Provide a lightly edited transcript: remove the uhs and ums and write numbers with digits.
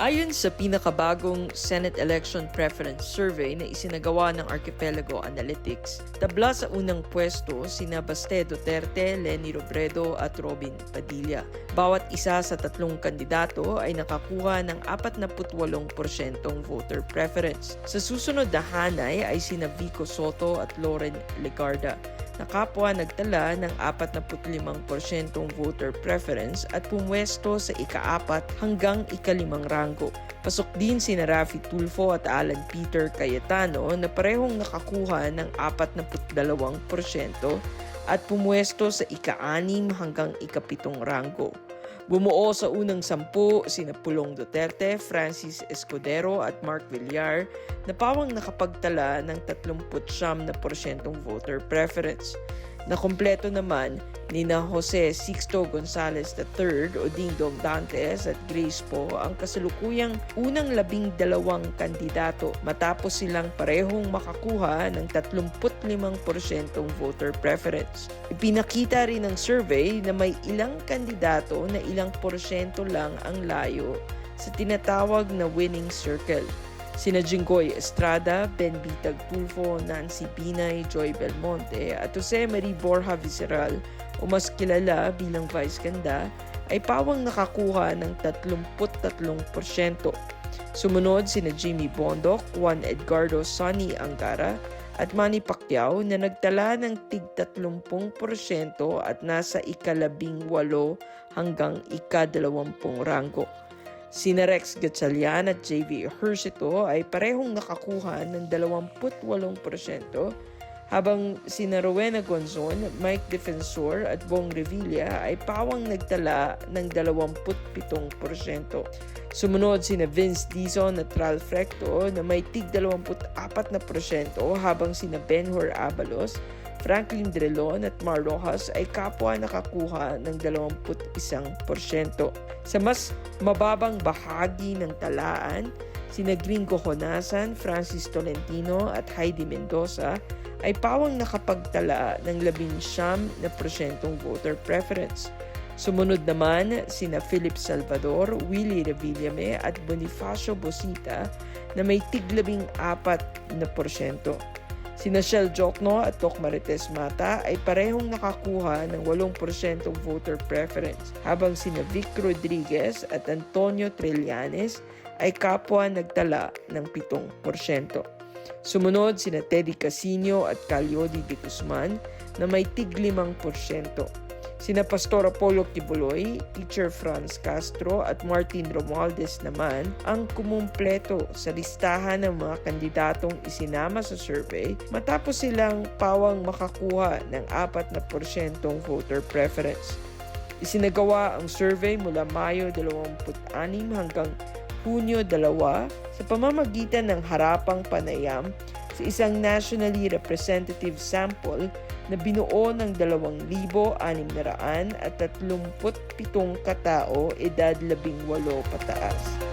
Ayon sa pinakabagong Senate Election Preference Survey na isinagawa ng Archipelago Analytics, tabla sa unang pwesto sina Baste Duterte, Leni Robredo at Robin Padilla. Bawat isa sa tatlong kandidato ay nakakuha ng 48% voter preference. Sa susunod na hanay ay sina Vico Soto at Loren Legarda na kapwa nagtala ng 45% voter preference at pumwesto sa ika-4 hanggang ika-5 ranggo. Pasok din sina Raffy Tulfo at Alan Peter Cayetano na parehong nakakuha ng 42% at pumwesto sa ika-6 hanggang ika-7 ranggo. Bumuo sa unang 10 sina Pulong Duterte, Francis Escudero at Mark Villar na pawang nakapagtala ng 39% voter preference. Nakumpleto naman nina Jose Sixto Gonzales III o Ding Dong Dantes at Grace Poe ang kasalukuyang unang 12 kandidato matapos silang parehong makakuha ng 35% voter preference. Ipinakita rin ng survey na may ilang kandidato na ilang porsyento lang ang layo sa tinatawag na winning circle. Sina Jinggoy Estrada, Ben Bitag Tulfo, Nancy Binay, Joy Belmonte at Jose Marie Borja Visceral o mas kilala bilang Vice Ganda ay pawang nakakuha ng 33%. Sumunod sina Jimmy Bondoc, Juan Edgardo Sonny Angara at Manny Pacquiao na nagtala ng tig 30% at nasa ika-18 hanggang ika-20 ranggo. Sina Rex Gatchalian at JV Ejercito ay parehong nakakuha ng 28%, habang sina Rowena Gonzon, Mike Defensor at Bong Revilla ay pawang nagtala ng 27%. Sumunod sina Vince Dizon at Ralph Recto na may tig 24%, habang sina Benhur Abalos, Franklin Drelon at Mar Rojas ay kapwa nakakuha ng 21%. Sa mas mababang bahagi ng talaan, sina Gringo Honasan, Francis Tolentino at Heidi Mendoza ay pawang nakapagtala ng 19% voter preference. Sumunod naman sina Philip Salvador, Willie Revillame at Bonifacio Bosita na may tig 14%. Sina Shel Jokno at Tok Marites Mata ay parehong nakakuha ng 8% voter preference, habang sina Vic Rodriguez at Antonio Trillanes ay kapwa nagtala ng 7%. Sumunod sina Teddy Casino at Calyodi de Guzman na may tig 5%. Sina Pastor Apollo Kibuloy, Teacher Franz Castro at Martin Romualdez naman ang kumumpleto sa listahan ng mga kandidatong isinama sa survey matapos silang pawang makakuha ng 4% voter preference. Isinagawa ang survey mula Mayo 26 hanggang Hunyo 2 sa pamamagitan ng harapang panayam sa isang nationally representative sample na binuo ng 2,637 katao edad 18 pataas.